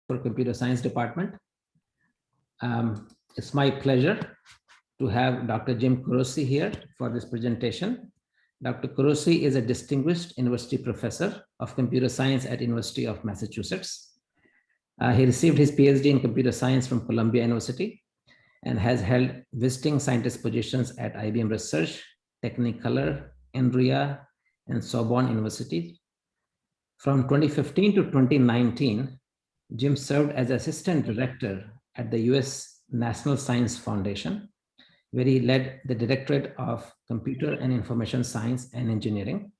for Computer Science Department. It's my pleasure to have Dr. Jim Kurose here for this presentation. Dr. Kurose is a distinguished university professor of computer science at University of Massachusetts. He received his PhD in computer science from Columbia University and has held visiting scientist positions at IBM Research, Technicolor, INRIA, and Sorbonne University. From 2015 to 2019, Jim served as assistant director at the US National Science Foundation, where he led the Directorate of Computer and Information Science and Engineering.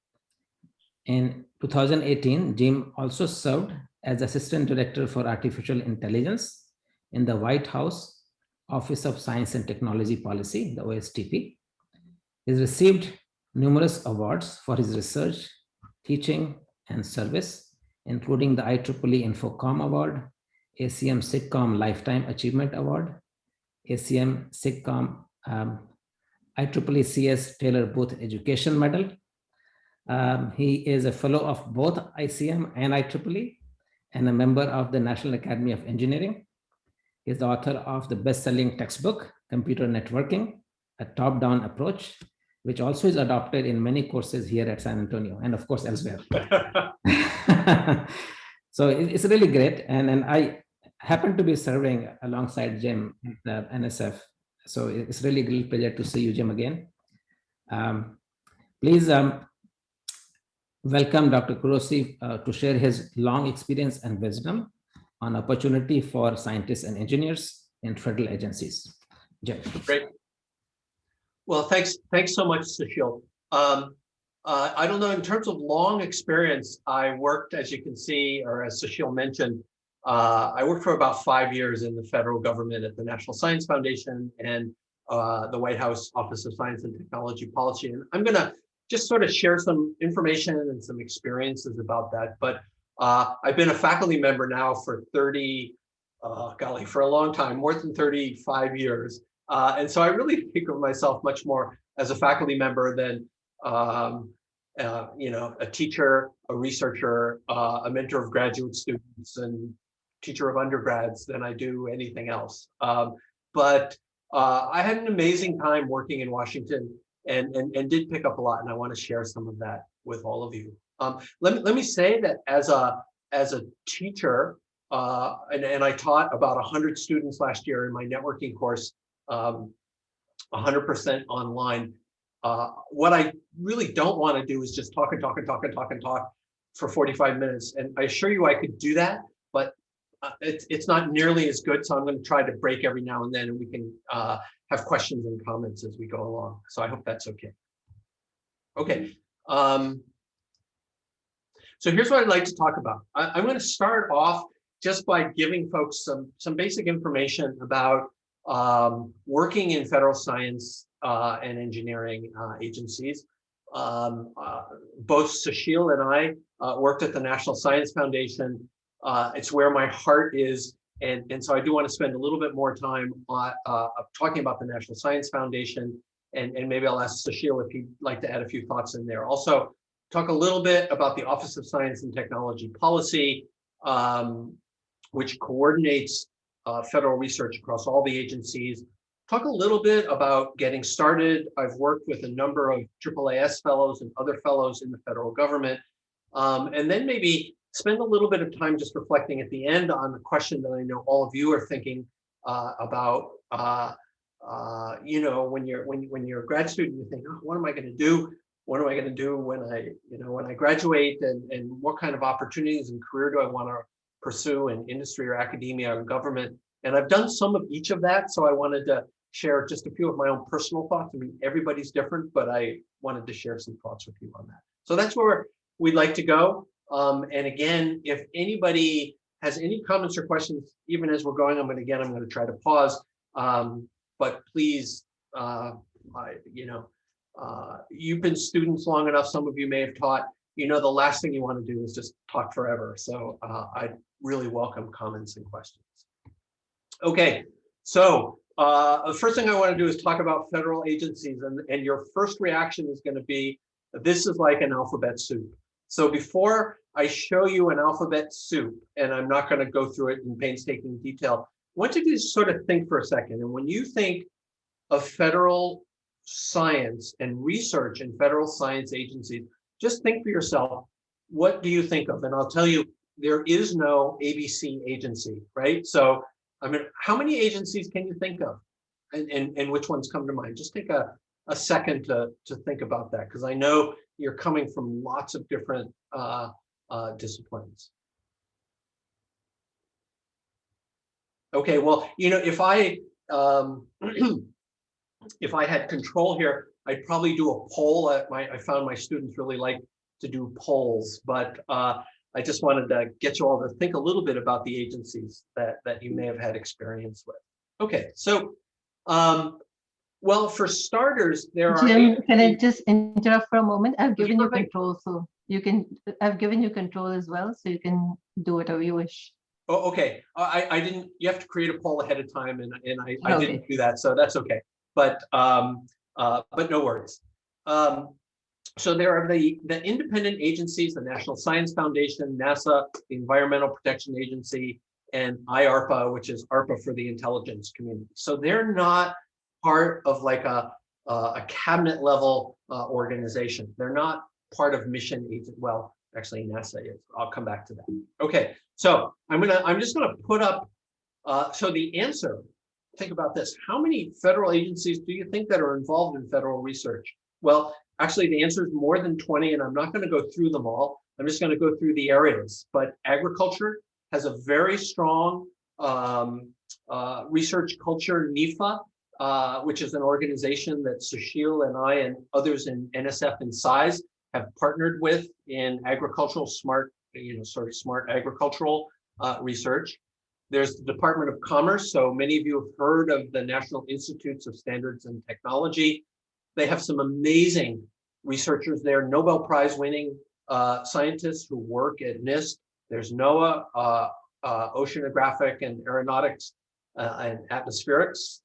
In 2018, Jim also served as Assistant Director for Artificial Intelligence in the White House Office of Science and Technology Policy, the OSTP. He's received numerous awards for his research, teaching, and service, including the IEEE Infocom Award, ACM SIGCOMM Lifetime Achievement Award, ACM SIGCOMM IEEE CS Taylor Booth Education Medal. He is a fellow of both ICM and IEEE and a member of the National Academy of Engineering. He is the author of the best-selling textbook, Computer Networking, a top-down approach, which also is adopted in many courses here at San Antonio and of course elsewhere. So it's really great. And I happen to be serving alongside Jim at the NSF. So it's really a great pleasure to see you, Jim, again. Please welcome Dr. Kurose to share his long experience and wisdom on opportunity for scientists and engineers in federal agencies. Jim. Great. Well, thanks so much, Sushil. I don't know, in terms of long experience, I worked, as you can see, or as Sushil mentioned, I worked for about 5 years in the federal government at the National Science Foundation and the White House Office of Science and Technology Policy. And I'm gonna just sort of share some information and some experiences about that. But I've been a faculty member now for for a long time, more than 35 years. And so I really think of myself much more as a faculty member than a teacher, a researcher, a mentor of graduate students, and teacher of undergrads than I do anything else. But I had an amazing time working in Washington and did pick up a lot, and I want to share some of that with all of you. Let me say that as a teacher, and I taught about 100 students last year in my networking course, 100% online. What I really don't want to do is just talk and talk and talk and talk and talk for 45 minutes. And I assure you I could do that, but it's not nearly as good. So I'm going to try to break every now and then, and we can have questions and comments as we go along. So I hope that's okay. Okay. So here's what I'd like to talk about. I'm going to start off just by giving folks some basic information about working in federal science and engineering agencies. Both Sushil and I worked at the National Science Foundation. It's where my heart is. And so I do want to spend a little bit more time talking about the National Science Foundation. And maybe I'll ask Sushil if he'd like to add a few thoughts in there. Also, talk a little bit about the Office of Science and Technology Policy, which coordinates federal research across all the agencies. Talk a little bit about getting started. I've worked with a number of AAAS fellows and other fellows in the federal government. And then maybe spend a little bit of time just reflecting at the end on the question that I know all of you are thinking about. When you're a grad student, you think, oh, what am I going to do? What am I going to do when I graduate? And what kind of opportunities and career do I want to pursue in industry or academia or government? And I've done some of each of that. So I wanted to share just a few of my own personal thoughts. I mean, everybody's different, but I wanted to share some thoughts with you on that. So that's where we'd like to go. And again, if anybody has any comments or questions, even as we're going, I'm going to try to pause. But please, you've been students long enough. Some of you may have taught. The last thing you want to do is just talk forever. So I really welcome comments and questions. Okay, so the first thing I want to do is talk about federal agencies, and your first reaction is going to be, this is like an alphabet soup. So before I show you an alphabet soup, and I'm not going to go through it in painstaking detail. I want you to sort of think for a second. And when you think of federal science and research in federal science agencies, just think for yourself, what do you think of? And I'll tell you, there is no ABC agency, right? So, I mean, how many agencies can you think of? And which ones come to mind? Just take a second to think about that, because I know you're coming from lots of different disciplines. Okay, well, you know, if I if I had control here, I'd probably do a poll. I found my students really like to do polls, but I just wanted to get you all to think a little bit about the agencies that you may have had experience with. Okay, so well, for starters, there are. Jim, can I just interrupt for a moment? I've given you Sure thing. control, so you can. I've given you control as well, so you can do whatever you wish. Oh, okay. I didn't. You have to create a poll ahead of time, and I Okay. didn't do that, so that's okay. But no worries. So there are the independent agencies: the National Science Foundation, NASA, the Environmental Protection Agency, and IARPA, which is ARPA for the intelligence community. So they're not part of like a cabinet level organization. They're not part of mission agent. Well, actually, NASA is. I'll come back to that. Okay, so I'm just gonna put up. So the answer. Think about this. How many federal agencies do you think that are involved in federal research? Well, actually, the answer is more than 20, and I'm not going to go through them all. I'm just going to go through the areas. But agriculture has a very strong research culture. NIFA, which is an organization that Sushil and I and others in NSF and SIZE have partnered with in agricultural smart agricultural research. There's the Department of Commerce. So many of you have heard of the National Institutes of Standards and Technology. They have some amazing researchers there, Nobel Prize winning scientists who work at NIST. There's NOAA, oceanographic and aeronautics and atmospherics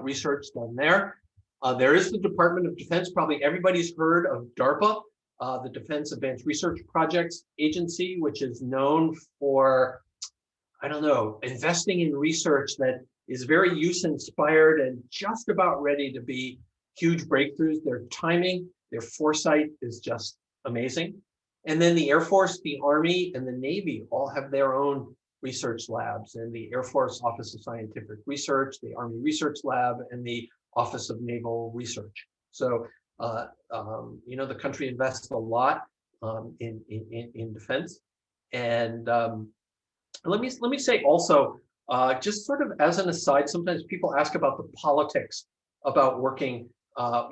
research done there. There is the Department of Defense. Probably everybody's heard of DARPA, the Defense Advanced Research Projects Agency, which is known for, I don't know, investing in research that is very use-inspired and just about ready to be huge breakthroughs. Their timing, their foresight is just amazing. And then the Air Force, the Army, and the Navy all have their own research labs, and the Air Force Office of Scientific Research, the Army Research Lab, and the Office of Naval Research. So, you know, the country invests a lot in defense. And let me say also, just sort of as an aside, sometimes people ask about the politics about working,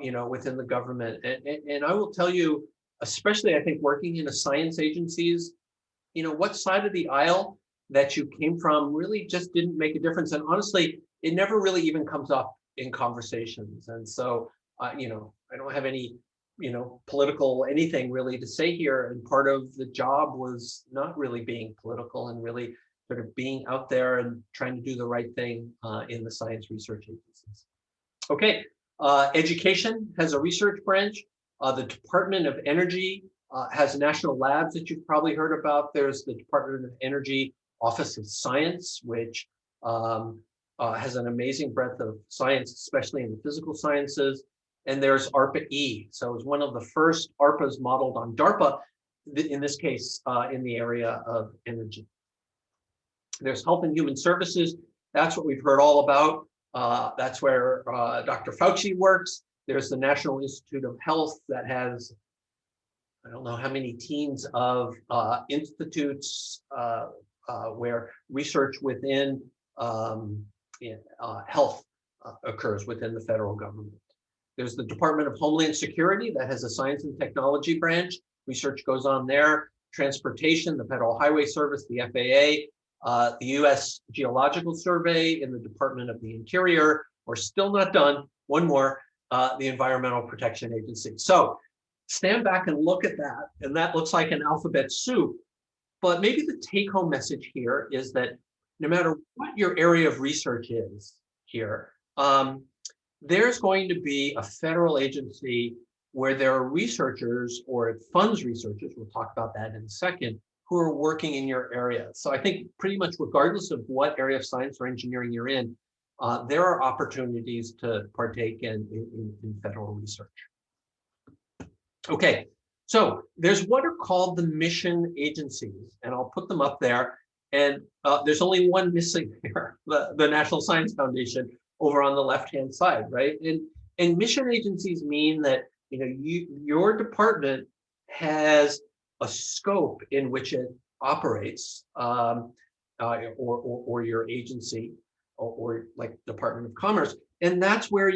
you know, within the government, and I will tell you, especially I think working in a science agencies, you know, what side of the aisle that you came from really just didn't make a difference, and honestly, it never really even comes up in conversations. And so, you know, I don't have any, you know, political anything really to say here. And part of the job was not really being political and really sort of being out there and trying to do the right thing in the science research agencies. Okay, education has a research branch. The Department of Energy has national labs that you've probably heard about. There's the Department of Energy Office of Science, which has an amazing breadth of science, especially in the physical sciences. And there's ARPA-E. So it was one of the first ARPAs modeled on DARPA, in this case, in the area of energy. There's Health and Human Services. That's what we've heard all about. That's where Dr. Fauci works. There's the National Institute of Health that has, I don't know how many teams of institutes where research within health occurs within the federal government. There's the Department of Homeland Security that has a science and technology branch. Research goes on there. Transportation, the Federal Highway Service, the FAA, the U.S. Geological Survey in the Department of the Interior. We're still not done. One more, the Environmental Protection Agency. So stand back and look at that, and that looks like an alphabet soup. But maybe the take-home message here is that no matter what your area of research is here, there's going to be a federal agency where there are researchers, or it funds researchers, we'll talk about that in a second, who are working in your area. So I think pretty much regardless of what area of science or engineering you're in, there are opportunities to partake in federal research. Okay, so there's what are called the mission agencies, and I'll put them up there. And there's only one missing here, the National Science Foundation over on the left-hand side, right? And mission agencies mean that your department has a scope in which it operates, or your agency, or like Department of Commerce, and that's where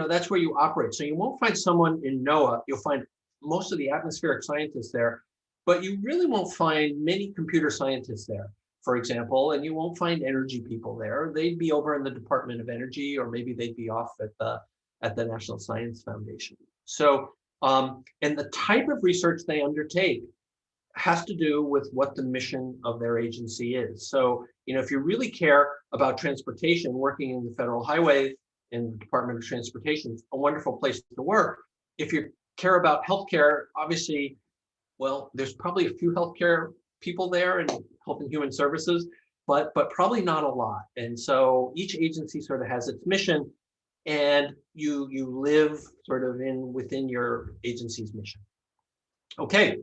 that's where you operate. So you won't find someone in NOAA. You'll find most of the atmospheric scientists there, but you really won't find many computer scientists there, for example, and you won't find energy people there. They'd be over in the Department of Energy, or maybe they'd be off at the National Science Foundation. So, and the type of research they undertake has to do with what the mission of their agency is. So, if you really care about transportation, working in the Federal Highway in the Department of Transportation is a wonderful place to work. If you care about healthcare, obviously, well, there's probably a few healthcare people there in Health and Human Services, but probably not a lot. And so each agency sort of has its mission, and you live sort of within your agency's mission. Okay,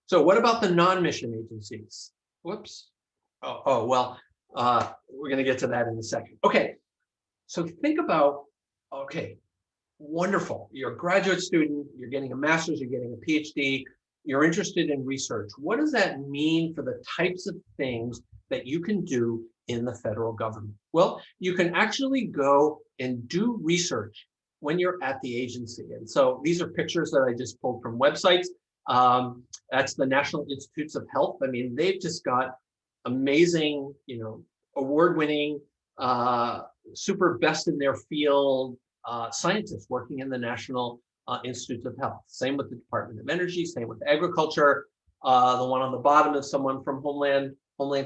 so what about the non-mission agencies? Whoops. Oh well, we're going to get to that in a second. Okay, so think about, okay, wonderful. You're a graduate student, you're getting a master's, you're getting a PhD, you're interested in research. What does that mean for the types of things that you can do in the federal government? Well, you can actually go and do research when you're at the agency. And so these are pictures that I just pulled from websites. That's the National Institutes of Health. I mean, they've just got amazing, award-winning, super best in their field scientists working in the National Institutes of Health. Same with the Department of Energy, same with agriculture. The one on the bottom is someone from Homeland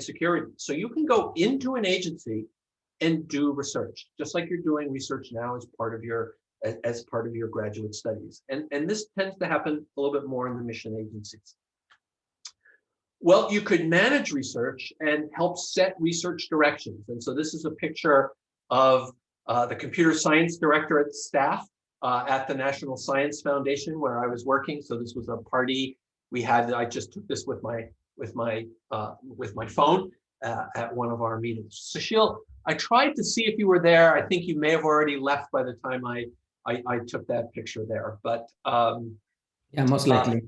Security. So you can go into an agency and do research, just like you're doing research now as part of your graduate studies. And this tends to happen a little bit more in the mission agencies. Well, you could manage research and help set research directions. And so this is a picture of the computer science directorate staff at the National Science Foundation where I was working. So this was a party we had. I just took this with my phone at one of our meetings. Sushil, I tried to see if you were there. I think you may have already left by the time I took that picture there. But yeah, most likely.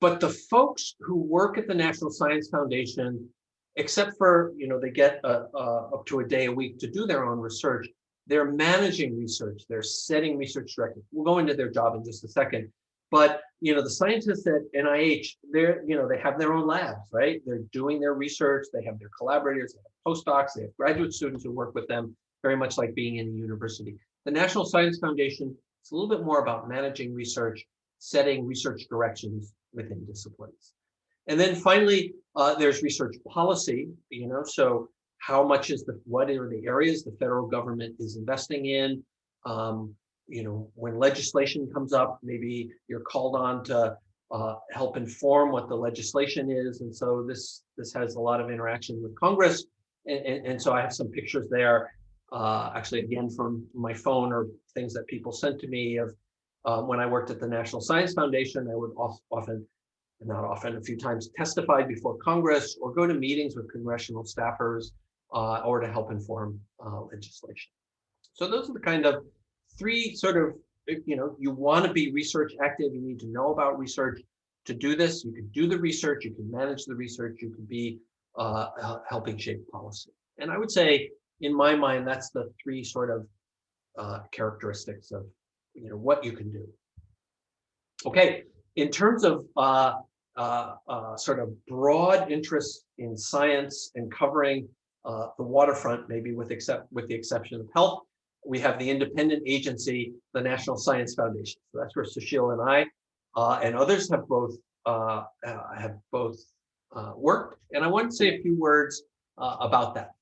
But the folks who work at the National Science Foundation, except for they get up to a day a week to do their own research, they're managing research. They're setting research directives. We'll go into their job in just a second. But the scientists at NIH, they have their own labs, right? They're doing their research. They have their collaborators, they have postdocs, they have graduate students who work with them, very much like being in a university. The National Science Foundation, it's a little bit more about managing research, setting research directions within disciplines. And then finally, there's research policy, so how much what are the areas the federal government is investing in? When legislation comes up, maybe you're called on to help inform what the legislation is. And so this has a lot of interaction with Congress. And so I have some pictures there, actually, again, from my phone or things that people sent to me of when I worked at the National Science Foundation. I would a few times testify before Congress or go to meetings with congressional staffers or to help inform legislation. So those are the kind of three sort of, you want to be research active, you need to know about research. To do this, you can do the research, you can manage the research, you can be helping shape policy. And I would say, in my mind, that's the three sort of characteristics of what you can do. Okay, in terms of sort of broad interest in science and covering the waterfront, maybe with the exception of health, we have the independent agency, the National Science Foundation. So that's where Sushil and I and others have both worked. And I want to say a few words about that,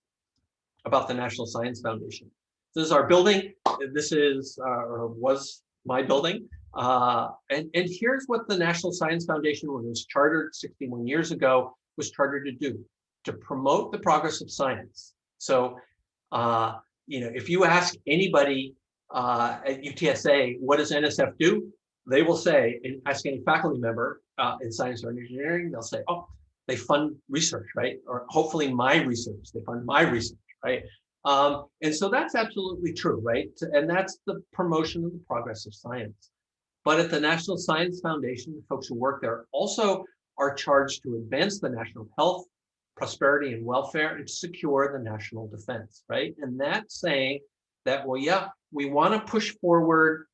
about the National Science Foundation. This is our building. This is or was my building. And here's what the National Science Foundation, when it was chartered 61 years ago, was chartered to do, to promote the progress of science. So, if you ask anybody at UTSA, what does NSF do? They will say, and ask any faculty member in science or engineering, they'll say, oh, they fund research, right? Or hopefully my research, they fund my research, right? And so that's absolutely true, right? And that's the promotion of the progress of science. But at the National Science Foundation, the folks who work there also are charged to advance the national health, prosperity, and welfare, and to secure the national defense, right? And that's saying that, well, yeah, we want to push forward,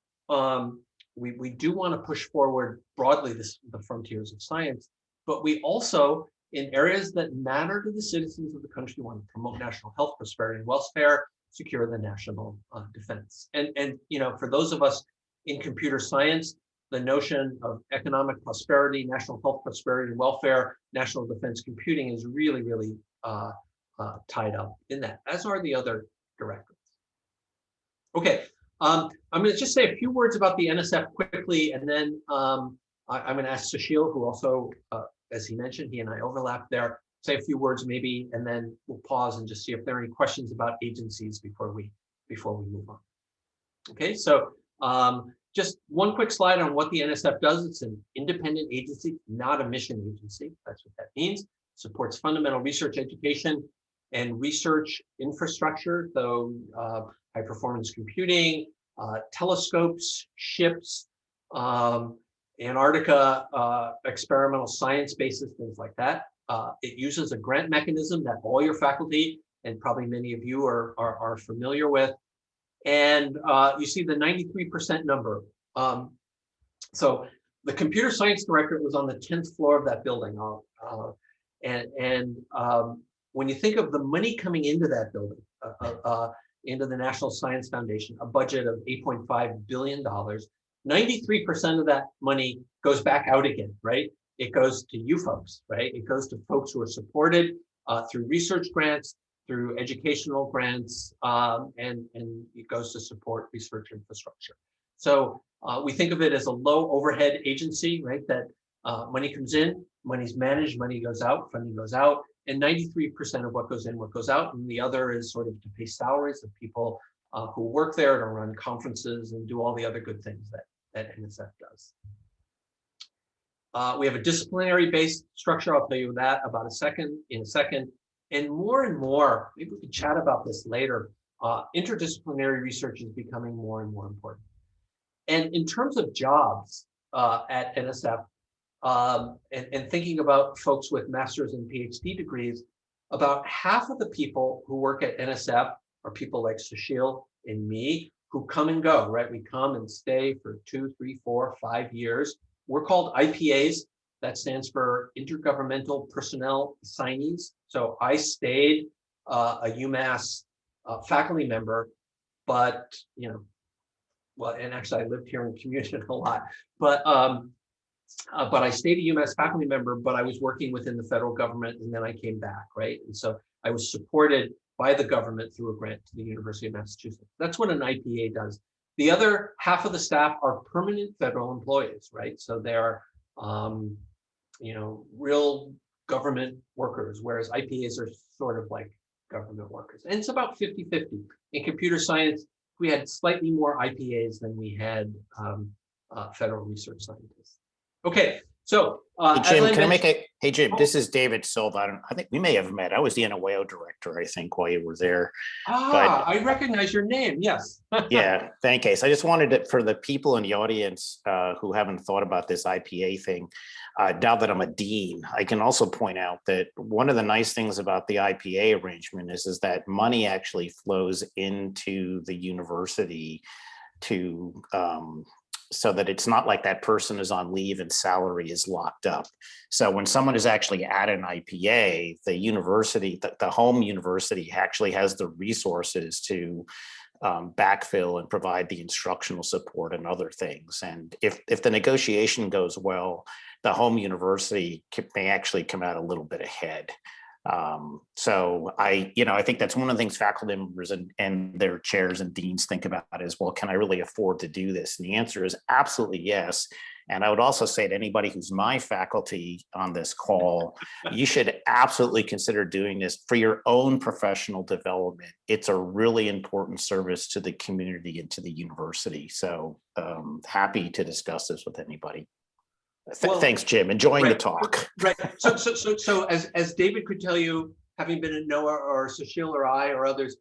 we do want to push forward broadly the frontiers of science, but we also, in areas that matter to the citizens of the country, want to promote national health, prosperity, and welfare, secure the national defense. And for those of us in computer science, the notion of economic prosperity, national health, prosperity, and welfare, national defense computing is really, really tied up in that, as are the other directives. Okay, I'm going to just say a few words about the NSF quickly, and then I'm going to ask Sushil, who also, as he mentioned, he and I overlap there, say a few words maybe, and then we'll pause and just see if there are any questions about agencies before we move on. Okay, so just one quick slide on what the NSF does. It's an independent agency, not a mission agency. That's what that means. Supports fundamental research education and research infrastructure, so high performance computing, telescopes, ships, Antarctica experimental science bases, things like that. It uses a grant mechanism that all your faculty and probably many of you are familiar with. And you see the 93% number. So the computer science directorate was on the 10th floor of that building. When you think of the money coming into that building, into the National Science Foundation, a budget of $8.5 billion, 93% of that money goes back out again, right? It goes to you folks, right? It goes to folks who are supported through research grants, through educational grants, and it goes to support research infrastructure. So we think of it as a low overhead agency, right? That money comes in, money's managed, money goes out, funding goes out, and 93% of what goes in, what goes out, and the other is sort of to pay salaries of people who work there, to run conferences and do all the other good things that NSF does. We have a disciplinary-based structure. I'll tell you that in a second. And more, maybe we can chat about this later, interdisciplinary research is becoming more and more important. And in terms of jobs at NSF, and thinking about folks with master's and PhD degrees, about half of the people who work at NSF are people like Sushil and me, who come and go, right? We come and stay for 2, 3, 4, 5 years. We're called IPAs. That stands for Intergovernmental Personnel Assignees. So I stayed a UMass faculty member, but and actually I lived here and commuted a lot, but I stayed a UMass faculty member, but I was working within the federal government, and then I came back, right? And so I was supported by the government through a grant to the University of Massachusetts. That's what an IPA does. The other half of the staff are permanent federal employees, right? So they're real government workers, whereas IPAs are sort of like government workers. And it's about 50-50. In computer science, we had slightly more IPAs than we had federal research scientists. Okay, so hey, Jim, hey Jim, this is David Silva. I think we may have met. I was the NOAO director, I think, while you were there. I recognize your name, yes. Yeah, thank you. I just wanted to, for the people in the audience who haven't thought about this IPA thing, now that I'm a dean, I can also point out that one of the nice things about the IPA arrangement is that money actually flows into the university to so that it's not like that person is on leave and salary is locked up. So when someone is actually at an IPA, the university, the home university actually has the resources to backfill and provide the instructional support and other things. And if the negotiation goes well, the home university may actually come out a little bit ahead. So I think that's one of the things faculty members and their chairs and deans think about is, well, can I really afford to do this? And the answer is absolutely yes. And I would also say to anybody who's my faculty on this call, you should absolutely consider doing this for your own professional development. It's a really important service to the community and to the university. So happy to discuss this with anybody. Well, thanks, Jim. Enjoying the right, talk. Right. So as David could tell you, having been at NOAA or Sushil or I or others,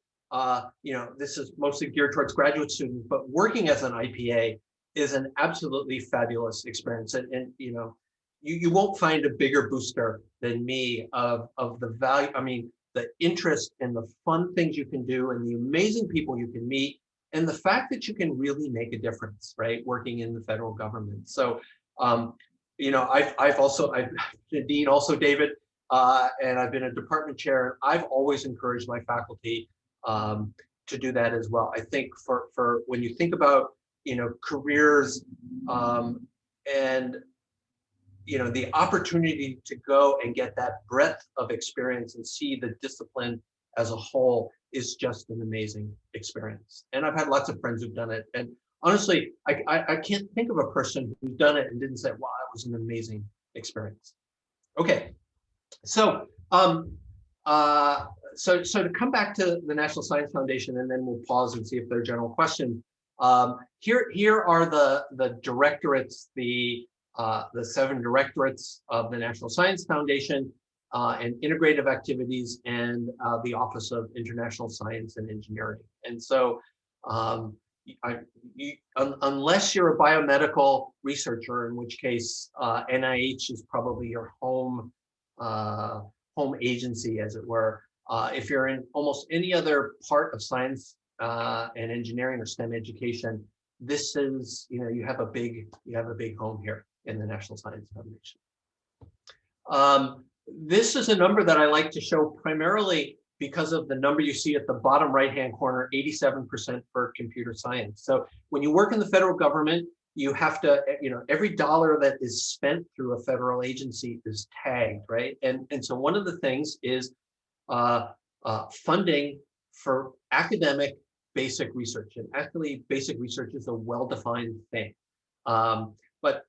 this is mostly geared towards graduate students, but working as an IPA is an absolutely fabulous experience. And you won't find a bigger booster than me of the value. I mean, the interest and the fun things you can do and the amazing people you can meet and the fact that you can really make a difference, right? Working in the federal government. So, I've been a dean also, David, and I've been a department chair. I've always encouraged my faculty to do that as well. I think for when you think about, careers and, the opportunity to go and get that breadth of experience and see the discipline as a whole is just an amazing experience. And I've had lots of friends who've done it. And honestly, I can't think of a person who's done it and didn't say, wow, it was an amazing experience. Okay, so so to come back to the National Science Foundation, and then we'll pause and see if there are general questions. Here are the directorates, the 7 directorates of the National Science Foundation and integrative activities and the Office of International Science and Engineering. And so unless you're a biomedical researcher, in which case NIH is probably your home agency, as it were. If you're in almost any other part of science and engineering or STEM education, this is, you have a big home here in the National Science Foundation. This is a number that I like to show primarily because of the number you see at the bottom right-hand corner, 87% for computer science. So when you work in the federal government, you have to, every dollar that is spent through a federal agency is tagged, right? And so one of the things is funding for academic basic research. And actually, basic research is a well-defined thing. But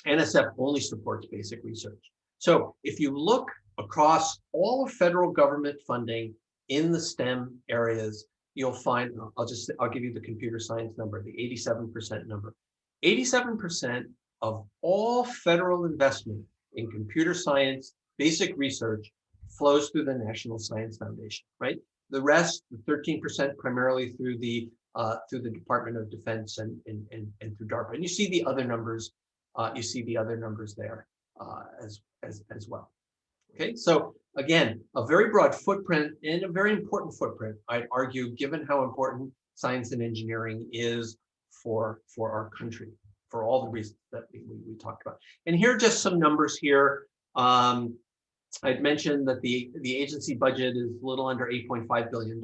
NSF only supports basic research. So if you look across all of federal government funding in the STEM areas, you'll find, I'll give you the computer science number, the 87% number. 87% of all federal investment in computer science, basic research, flows through the National Science Foundation, right? The rest, the 13%, primarily through the Department of Defense and through DARPA. And you see the other numbers. There as well. Okay, so again, a very broad footprint and a very important footprint, I'd argue, given how important science and engineering is for our country, for all the reasons that we talked about. And here are just some numbers here. I'd mentioned that the agency budget is a little under $8.5 billion.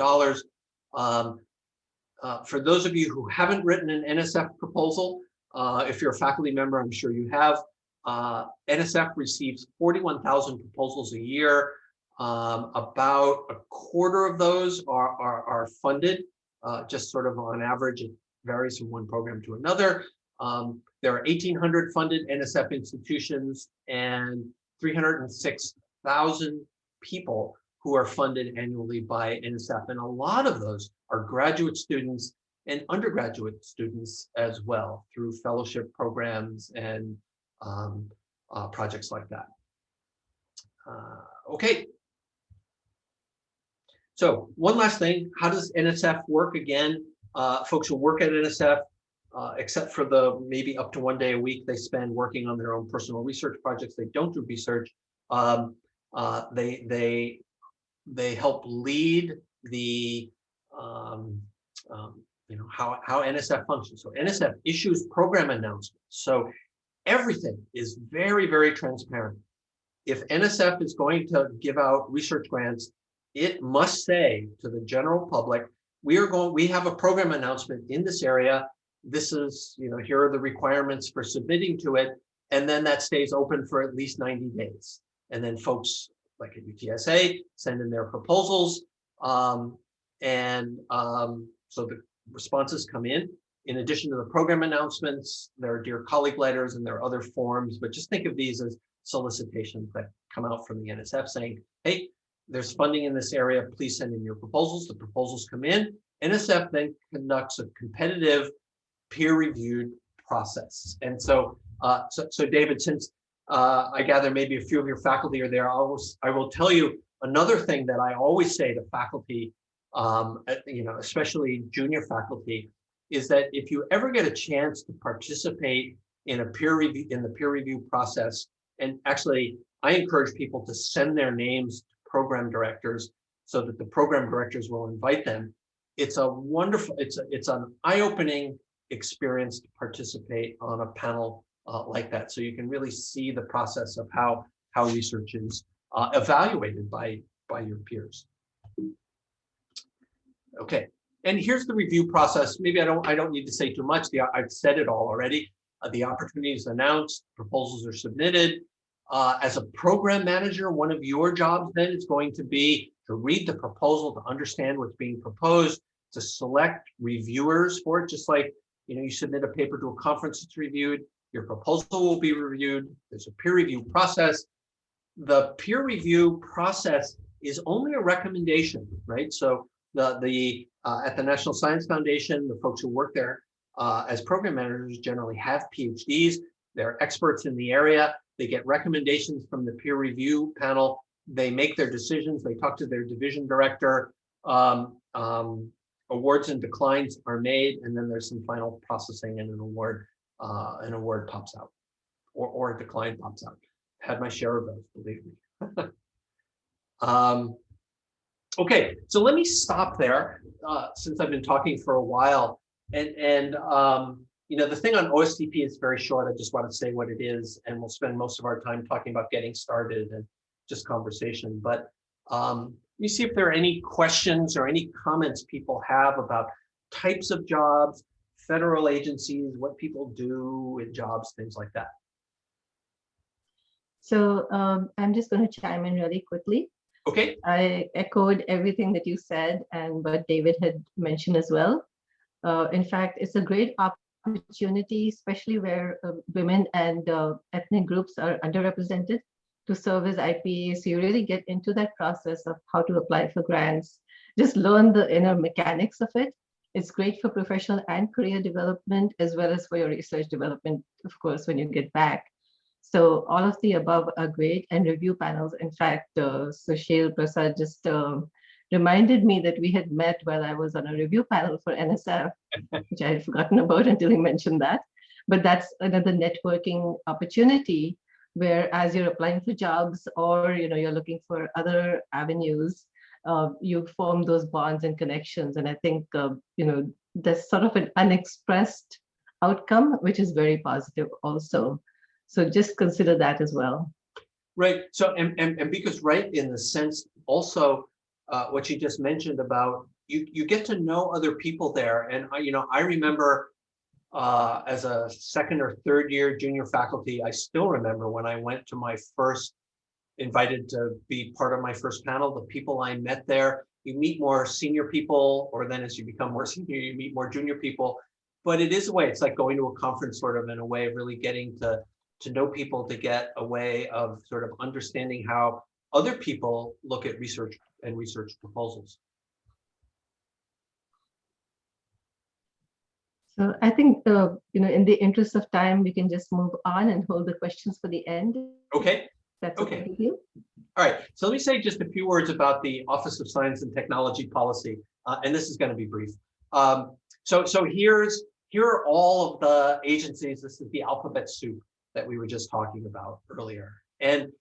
For those of you who haven't written an NSF proposal, if you're a faculty member, I'm sure you have, NSF receives 41,000 proposals a year. About a quarter of those are funded, just sort of on average. It varies from one program to another. There are 1,800 funded NSF institutions and 306,000 people who are funded annually by NSF. And a lot of those are graduate students and undergraduate students as well, through fellowship programs and projects like that. Okay. So one last thing, how does NSF work? Again, folks who work at NSF, except for the maybe up to 1 day a week they spend working on their own personal research projects, they don't do research. They help lead the how NSF functions. So NSF issues program announcements. So everything is very, very transparent. If NSF is going to give out research grants, it must say to the general public, we have a program announcement in this area. This is, here are the requirements for submitting to it. And then that stays open for at least 90 days. And then folks like at UTSA, send in their proposals. So the responses come in. In addition to the program announcements, there are Dear Colleague letters and there are other forms, but just think of these as solicitations that come out from the NSF saying, hey, there's funding in this area, please send in your proposals. The proposals come in. NSF then conducts a competitive peer-reviewed process. And so, David, since I gather maybe a few of your faculty are there, I will tell you another thing that I always say to faculty, especially junior faculty, is that if you ever get a chance to participate in the peer review process, and actually I encourage people to send their names to program directors so that the program directors will invite them. It's a wonderful, it's an eye-opening experience to participate on a panel like that. So you can really see the process of how research is evaluated by your peers. Okay, and here's the review process. Maybe I don't need to say too much. I've said it all already. The opportunity is announced, proposals are submitted. As a program manager, one of your jobs then is going to be to read the proposal, to understand what's being proposed, to select reviewers for it, just like you submit a paper to a conference, it's reviewed, your proposal will be reviewed, there's a peer review process. The peer review process is only a recommendation, right? So at the National Science Foundation, the folks who work there as program managers generally have PhDs, they're experts in the area, they get recommendations from the peer review panel, they make their decisions, they talk to their division director, awards and declines are made, and then there's some final processing and an award pops out, or a decline pops out. Had my share of those, believe me. Okay, so let me stop there since I've been talking for a while. And the thing on OSTP is very short. I just want to say what it is, and we'll spend most of our time talking about getting started and just conversation. But let me see if there are any questions or any comments people have about types of jobs, federal agencies, what people do in jobs, things like that. So I'm just going to chime in really quickly. Okay. I echoed everything that you said and what David had mentioned as well. In fact, it's a great opportunity, especially where women and ethnic groups are underrepresented, to serve as IPA. So you really get into that process of how to apply for grants, just learn the inner mechanics of it. It's great for professional and career development, as well as for your research development, of course, when you get back. So all of the above are great, and review panels. In fact, Sushil Prasad just reminded me that we had met while I was on a review panel for NSF, which I had forgotten about until he mentioned that. But that's another networking opportunity where, as you're applying for jobs or you're looking for other avenues, you form those bonds and connections. And I think there's sort of an unexpressed outcome, which is very positive also. So just consider that as well. Right. So and because right in the sense also what you just mentioned about you get to know other people there. And I remember as a second or third year junior faculty, I still remember when I went to my first, invited to be part of my first panel, the people I met there. You meet more senior people, or then as you become more senior, you meet more junior people. But it is a way, it's like going to a conference sort of in a way of really getting to know people, to get a way of sort of understanding how other people look at research and research proposals. So I think, in the interest of time, we can just move on and hold the questions for the end. Okay. That's okay with you. All right. So let me say just a few words about the Office of Science and Technology Policy, and this is going to be brief. So here are all of the agencies. This is the alphabet soup that we were just talking about earlier. And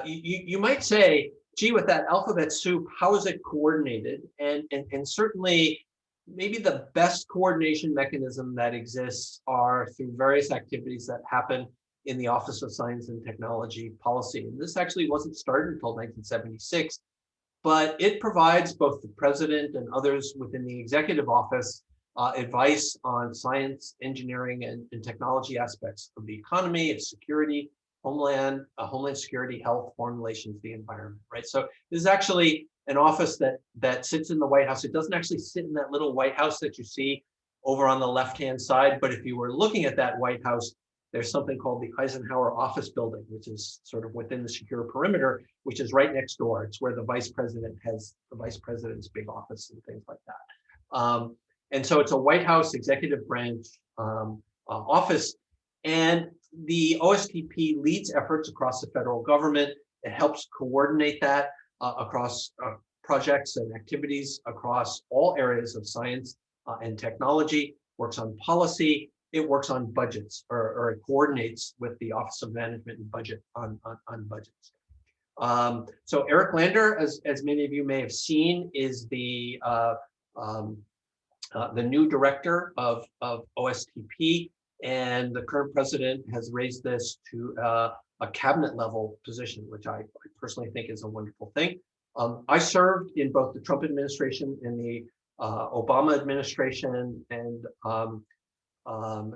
you might say, gee, with that alphabet soup, how is it coordinated? And certainly, maybe the best coordination mechanism that exists are through various activities that happen in the Office of Science and Technology Policy. And this actually wasn't started until 1976, but it provides both the president and others within the executive office advice on science, engineering, and technology aspects of the economy, its security, Homeland Security, Health, Foreign Relations, the Environment, right? So this is actually an office that sits in the White House. It doesn't actually sit in that little White House that you see over on the left-hand side, but if you were looking at that White House, there's something called the Eisenhower Office Building, which is sort of within the secure perimeter, which is right next door. It's where the vice president has the vice president's big office and things like that. And so it's a White House executive branch office. And the OSTP leads efforts across the federal government. It helps coordinate that across projects and activities across all areas of science and technology, works on policy. It works on budgets, or it coordinates with the Office of Management and Budget on budgets. So Eric Lander, as many of you may have seen, is the new director of OSTP, and the current president has raised this to a cabinet level position, which I personally think is a wonderful thing. I served in both the Trump administration and the Obama administration, and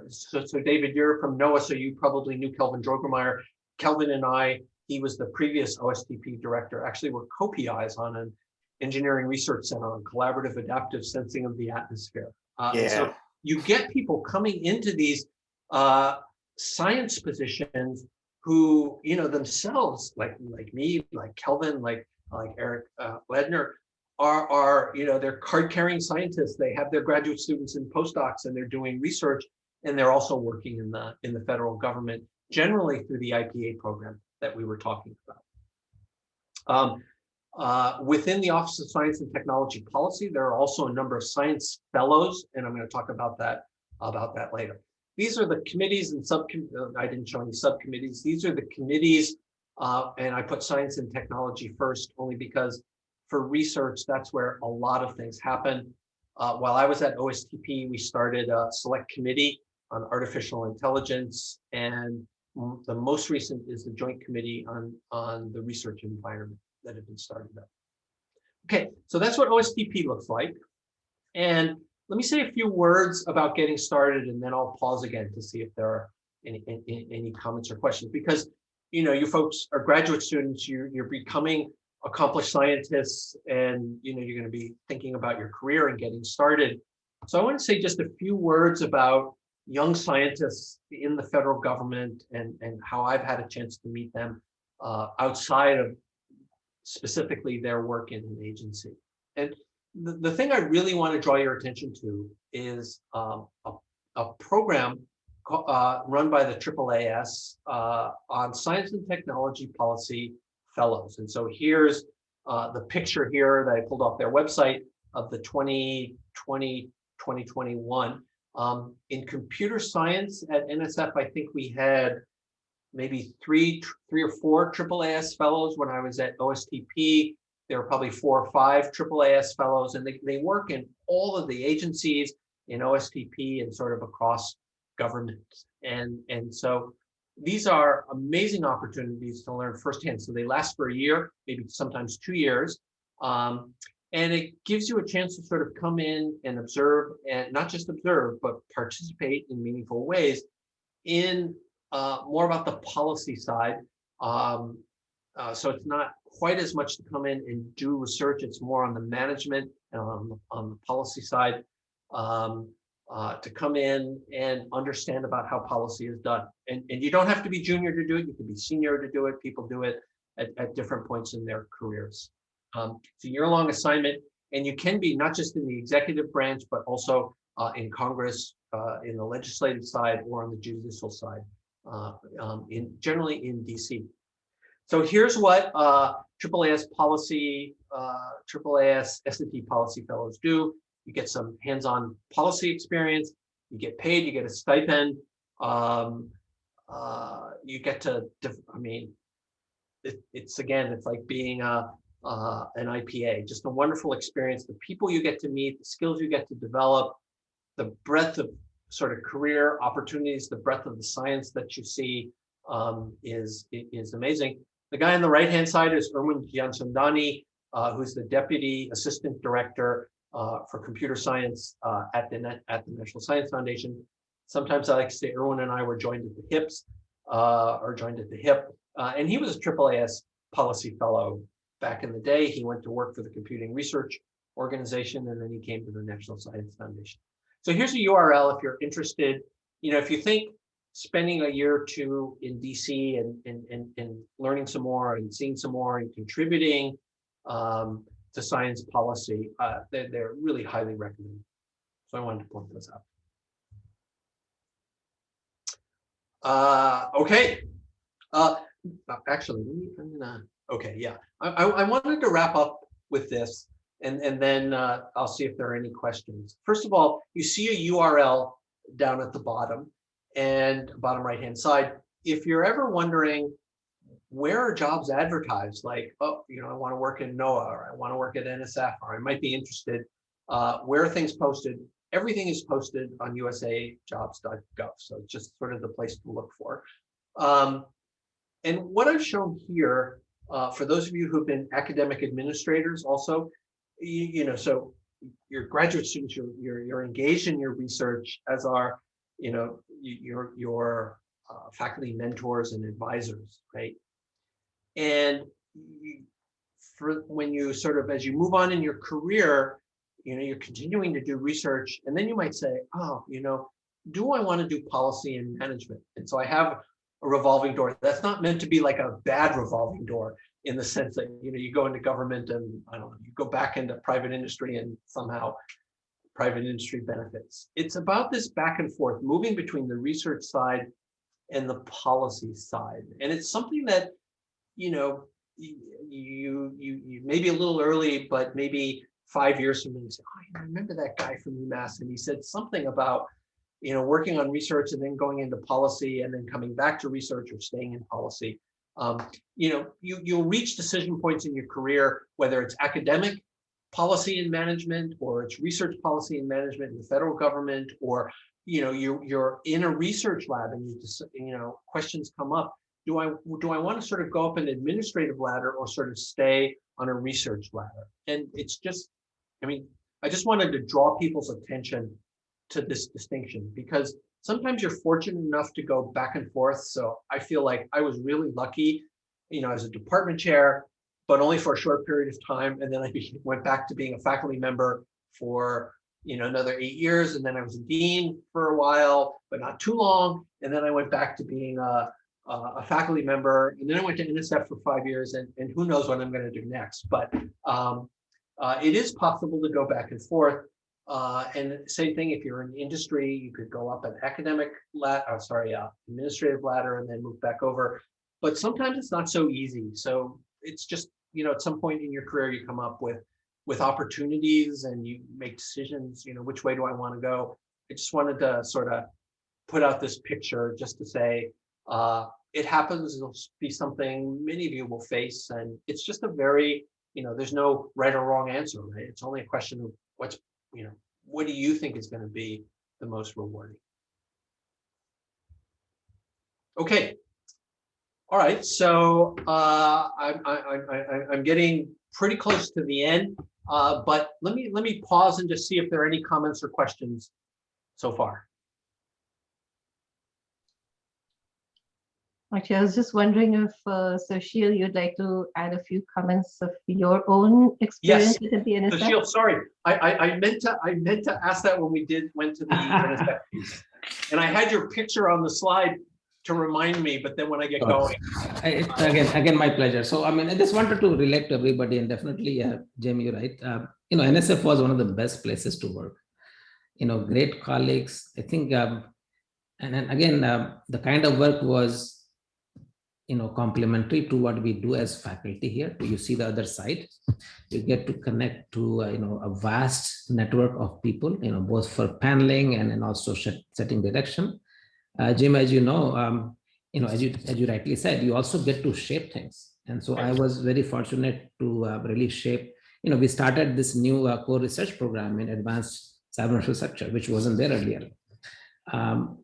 so David, you're from NOAA, so you probably knew Kelvin Drogemeyer. Kelvin and I, he was the previous OSTP director, actually were co-PIs on an engineering research center on collaborative adaptive sensing of the atmosphere. And so you get people coming into these science positions who, you know, themselves, like me, like Kelvin, like Eric Ledner, are you know, they're card-carrying scientists. They have their graduate students and postdocs, and they're doing research, and they're also working in the federal government, generally through the IPA program that we were talking about. Within the Office of Science and Technology Policy, there are also a number of science fellows, and I'm going to talk about that later. These are the committees and subcommittees. I didn't show any subcommittees. These are the committees, and I put science and technology first only because for research, that's where a lot of things happen. While I was at OSTP, we started a select committee on artificial intelligence, and the most recent is the Joint Committee on the Research Environment that had been started up. Okay, so that's what OSTP looks like. And let me say a few words about getting started, and then I'll pause again to see if there are any comments or questions, because you know, you folks are graduate students, you're becoming accomplished scientists, and you know, you're going to be thinking about your career and getting started. So I want to say just a few words about young scientists in the federal government and how I've had a chance to meet them outside of specifically their work in an agency. And the thing I really want to draw your attention to is a program run by the AAAS on science and technology policy fellows. And so here's the picture here that I pulled off their website of the 2020-2021. In computer science at NSF, I think we had maybe three or four AAAS fellows. When I was at OSTP, there were probably 4 or 5 AAAS fellows, and they work in all of the agencies in OSTP and sort of across government. And so these are amazing opportunities to learn firsthand. So they last for a year, maybe sometimes 2 years. And it gives you a chance to sort of come in and observe, and not just observe, but participate in meaningful ways in more about the policy side. So it's not quite as much to come in and do research. It's more on the management and on the policy side, to come in and understand about how policy is done. And you don't have to be junior to do it. You can be senior to do it. People do it at different points in their careers. It's a year-long assignment, and you can be not just in the executive branch, but also in Congress, in the legislative side, or on the judicial side, generally in DC. So here's what AAAS policy, AAAS S&T policy fellows do. You get some hands-on policy experience. You get paid. You get a stipend. You get to, I mean, it's like being an IPA, just a wonderful experience. The people you get to meet, the skills you get to develop, the breadth of sort of career opportunities, the breadth of the science that you see is amazing. The guy on the right-hand side is Erwin Gyansundani, who's the Deputy Assistant Director for Computer Science at the National Science Foundation. Sometimes I like to say Erwin and I were joined at the hips. or joined at the hip. And he was a AAAS policy fellow back in the day. He went to work for the Computing Research Organization, and then he came to the National Science Foundation. So here's a URL if you're interested. If you think spending a year or two in DC and learning some more and seeing some more and contributing to science policy, they're really highly recommended. So I wanted to point those out. Okay. Actually, okay, yeah. I wanted to wrap up with this, and then I'll see if there are any questions. First of all, you see a URL down at the bottom and bottom right-hand side. If you're ever wondering where are jobs advertised, like, oh, I want to work in NOAA, or I want to work at NSF, or I might be interested, where are things posted? Everything is posted on usajobs.gov. So it's just sort of the place to look for. And what I've shown here, for those of you who've been academic administrators also, so your graduate students, you're engaged in your research, as are, your faculty mentors and advisors, right? And when you sort of, as you move on in your career, you're continuing to do research, and then you might say, oh, do I want to do policy and management? And so I have a revolving door. That's not meant to be like a bad revolving door, in the sense that, you go into government and, I don't know, you go back into private industry and somehow private industry benefits. It's about this back and forth, moving between the research side and the policy side. And it's something that, you maybe a little early, but maybe 5 years from now, you say, oh, I remember that guy from UMass, and he said something about, working on research and then going into policy and then coming back to research or staying in policy. You'll reach decision points in your career, whether it's academic policy and management, or it's research policy and management in the federal government, or you're in a research lab and questions come up. Do I want to sort of go up an administrative ladder or sort of stay on a research ladder? And it's just, I just wanted to draw people's attention to this distinction, because sometimes you're fortunate enough to go back and forth. So I feel like I was really lucky, as a department chair, but only for a short period of time. And then I went back to being a faculty member for, another 8 years. And then I was a dean for a while, but not too long. And then I went back to being a faculty member. And then I went to NSF for 5 years, and who knows what I'm going to do next. But it is possible to go back and forth. And same thing, if you're in industry, you could go up an administrative ladder and then move back over. But sometimes it's not so easy. So it's just, at some point in your career, you come up with opportunities and you make decisions, which way do I want to go? I just wanted to sort of put out this picture just to say, it happens. It'll be something many of you will face. And it's just a very, there's no right or wrong answer, right? It's only a question of what do you think is going to be the most rewarding? Okay. All right. So I'm getting pretty close to the end, but let me pause and just see if there are any comments or questions so far. Actually, I was just wondering if, Sushil, you'd like to add a few comments of your own experience at the NSF? Sushil, sorry, I meant to ask that when we went to the NSF piece, and I had your picture on the slide to remind me, but then when I get going, again, my pleasure. So I just wanted to relate to everybody, and definitely, Jamie, you're right. NSF was one of the best places to work. Great colleagues. I think, and then again, the kind of work was complementary to what we do as faculty here. You see the other side. You get to connect to a vast network of people, both for paneling and also setting direction. Jim, as you know, as you rightly said, you also get to shape things. And so I was very fortunate to really shape. We started this new core research program in advanced cyber infrastructure, which wasn't there earlier.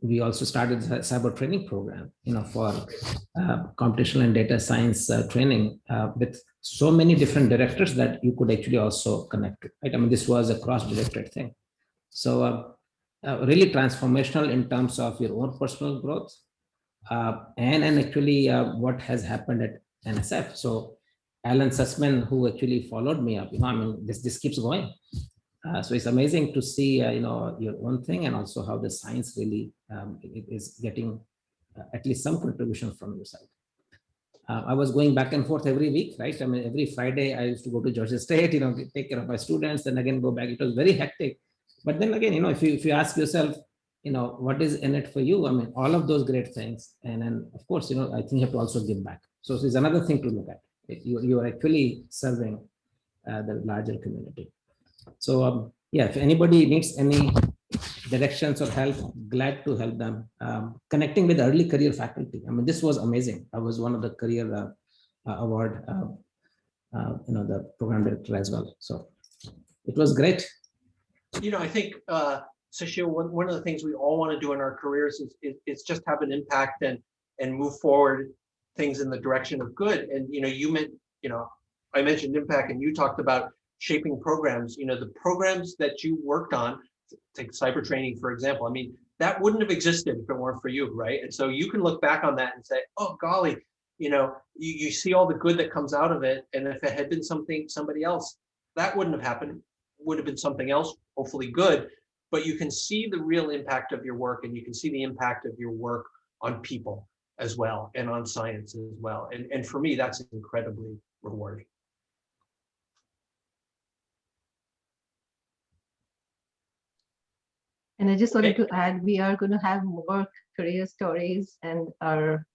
We also started a cyber training program, for computational and data science training with so many different directors that you could actually also connect to, right? This was a cross-directed thing. So really transformational in terms of your own personal growth, and actually what has happened at NSF. So Alan Sussman, who actually followed me up, I mean, this keeps going. So it's amazing to see, your own thing, and also how the science really is getting at least some contribution from your side. I was going back and forth every week, right? I mean, every Friday I used to go to Georgia State, take care of my students, and again go back. It was very hectic. But then again, if you ask yourself, what is in it for you? I mean, all of those great things, and then of course, I think you have to also give back. So it's another thing to look at. You are actually serving the larger community. So yeah, if anybody needs any directions or help, glad to help them. Connecting with early career faculty. I mean, this was amazing. I was one of the career award, the program director as well. So it was great. I think, Sushil, one of the things we all want to do in our careers is just have an impact and move forward things in the direction of good. And, I mentioned impact, and you talked about shaping programs. The programs that you worked on, take cyber training, for example. I mean, that wouldn't have existed if it weren't for you, right? And so you can look back on that and say, oh, golly, you see all the good that comes out of it. And if it had been somebody else, that wouldn't have happened. Would have been something else, hopefully good. But you can see the real impact of your work, and you can see the impact of your work on people as well, and on science as well. And for me, that's incredibly rewarding. And I just wanted to add, we are going to have more career stories, and our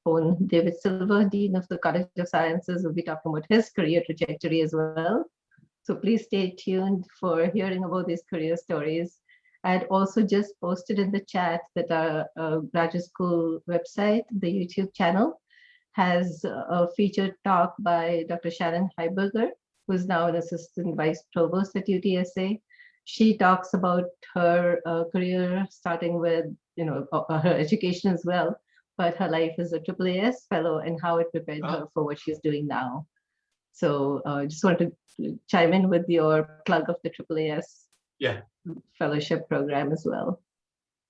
own David Silver, Dean of the College of Sciences, will be talking about his career trajectory as well. So please stay tuned for hearing about these career stories. I had also just posted in the chat that our graduate school website, the YouTube channel, has a featured talk by Dr. Shannon Heiberger, who is now an assistant vice provost at UTSA. She talks about her career, starting with her education as well, but her life as a AAAS fellow and how it prepared her for what she's doing now. So just wanted to chime in with your plug of the AAAS fellowship program as well.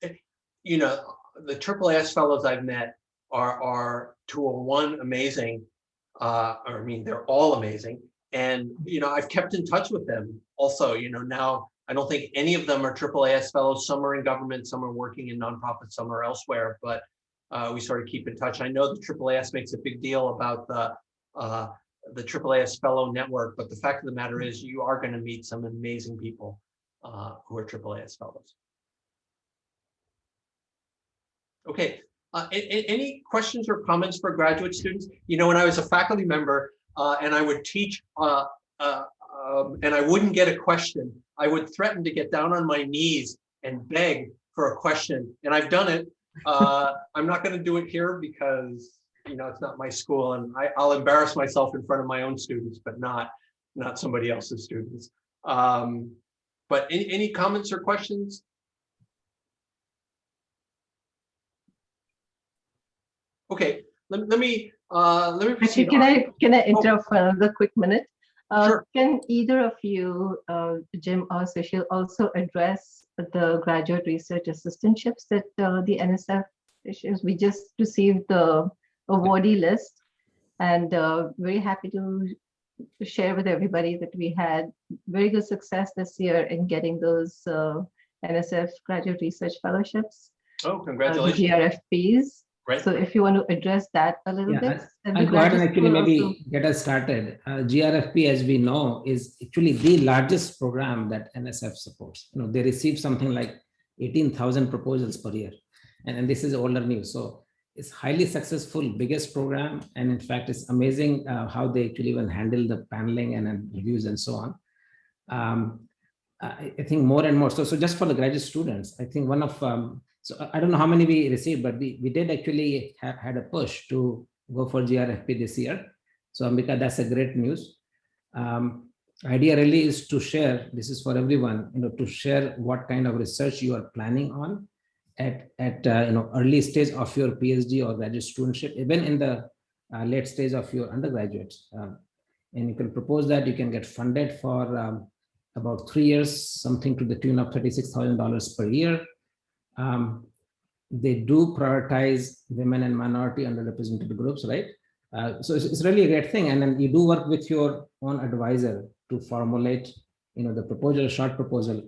The AAAS fellows I've met are 201 amazing. They're all amazing. And, I've kept in touch with them also. Now I don't think any of them are AAAS fellows. Some are in government, some are working in nonprofits, some are elsewhere, but we sort of keep in touch. I know the AAAS makes a big deal about the AAAS fellow network, but the fact of the matter is you are going to meet some amazing people who are AAAS fellows. Okay, any questions or comments for graduate students? When I was a faculty member and I would teach and I wouldn't get a question, I would threaten to get down on my knees and beg for a question. And I've done it. I'm not going to do it here because it's not my school, and I'll embarrass myself in front of my own students, but not somebody else's students. But any comments or questions? Okay, let me proceed. Actually, can I interrupt for another quick minute? Sure. Can either of you, Jim or Sushil, also address the graduate research assistantships that the NSF issues? We just received the awardee list, and very happy to share with everybody that we had very good success this year in getting those NSF graduate research fellowships. Oh, congratulations. The GRFPs. Right. So if you want to address that a little bit. I'll go ahead and actually maybe get us started. GRFP, as we know, is actually the largest program that NSF supports. They receive something like 18,000 proposals per year. And this is older news. So it's highly successful, biggest program. And in fact, it's amazing how they actually even handle the paneling and reviews and so on. I think more and more. So just for the graduate students, I think one of, so I don't know how many we received, but we did actually had a push to go for GRFP this year. So Ambika, that's a great news. Idea really is to share, this is for everyone, to share what kind of research you are planning on at early stage of your PhD or graduate studentship, even in the late stage of your undergraduates. And you can propose that you can get funded for about 3 years, something to the tune of $36,000 per year. they do prioritize women and minority underrepresented groups, right? So it's really a great thing. And then you do work with your own advisor to formulate, the proposal, short proposal.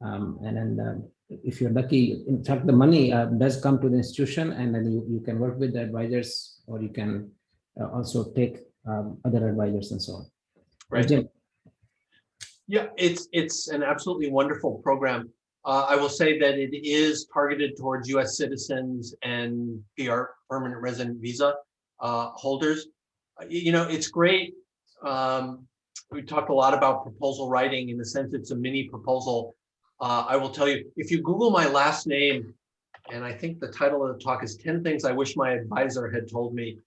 And then if you're lucky, in fact, the money does come to the institution, and then you can work with the advisors, or you can also take other advisors and so on. Right. Jim? Yeah, it's an absolutely wonderful program. I will say that it is targeted towards U.S. citizens and PR, permanent resident visa holders. It's great. We talked a lot about proposal writing. In the sense, it's a mini proposal. I will tell you, if you Google my last name, and I think the title of the talk is 10 Things I Wish My Advisor Had Told Me.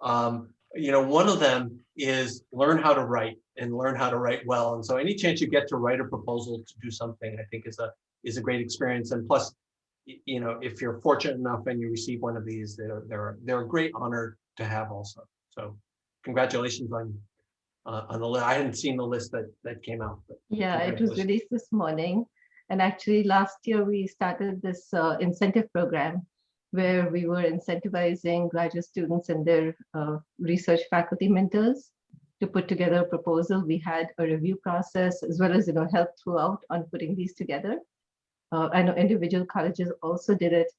One of them is learn how to write, and learn how to write well. And so any chance you get to write a proposal to do something, I think is a great experience. And plus, if you're fortunate enough and you receive one of these, they're a great honor to have also. So congratulations on the list. I hadn't seen the list that came out. Yeah, it was released this morning. And actually last year we started this incentive program where we were incentivizing graduate students and their research faculty mentors to put together a proposal. We had a review process as well as help throughout on putting these together. I know individual colleges also did it,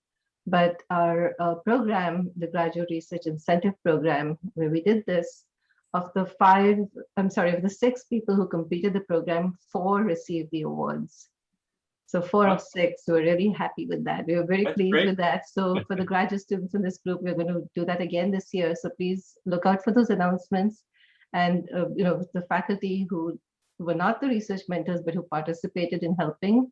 but our program, the Graduate Research Incentive Program, where we did this, of the 6 people who completed the program, 4 received the awards. So 4 of 6, so we're really happy with that. We were very pleased with that. So for the graduate students in this group, we're going to do that again this year. So please look out for those announcements. And the faculty who were not the research mentors, but who participated in helping,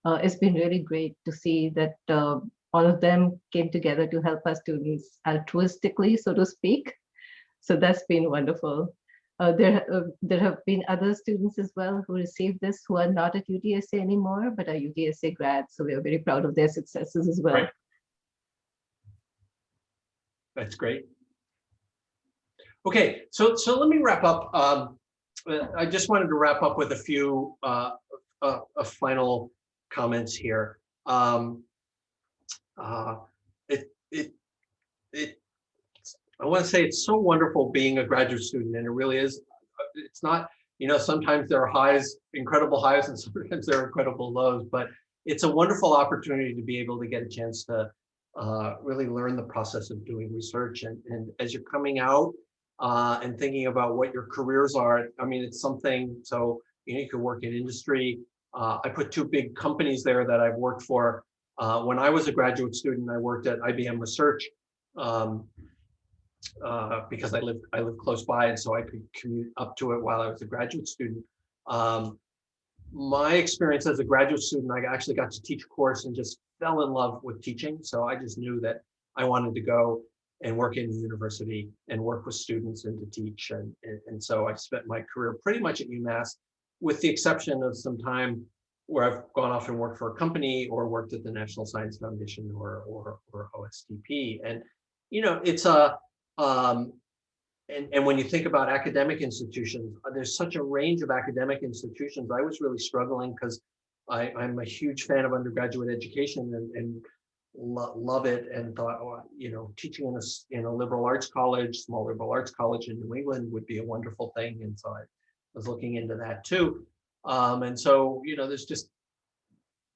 it's been really great to see that all of them came together to help our students altruistically, so to speak. So that's been wonderful. There have been other students as well who received this who are not at UTSA anymore, but are UTSA grads. So we are very proud of their successes as well. Right. That's great. Okay, so let me wrap up. I just wanted to wrap up with a few final comments here. I want to say it's so wonderful being a graduate student, and it really is. It's not, sometimes there are highs, incredible highs, and sometimes there are incredible lows, but it's a wonderful opportunity to be able to get a chance to really learn the process of doing research. And as you're coming out and thinking about what your careers are, I mean, it's something, so you could work in industry. I put 2 big companies there that I've worked for. When I was a graduate student, I worked at IBM Research. Because I live close by, and so I could commute up to it while I was a graduate student. My experience as a graduate student, I actually got to teach a course and just fell in love with teaching. So I just knew that I wanted to go and work in the university and work with students and to teach. And so I spent my career pretty much at UMass, with the exception of some time where I've gone off and worked for a company or worked at the National Science Foundation or OSTP. And it's a and when you think about academic institutions, there's such a range of academic institutions. I was really struggling because I'm a huge fan of undergraduate education and love it, and thought, teaching in a liberal arts college, small liberal arts college in New England would be a wonderful thing. And so I was looking into that too. And so, there's just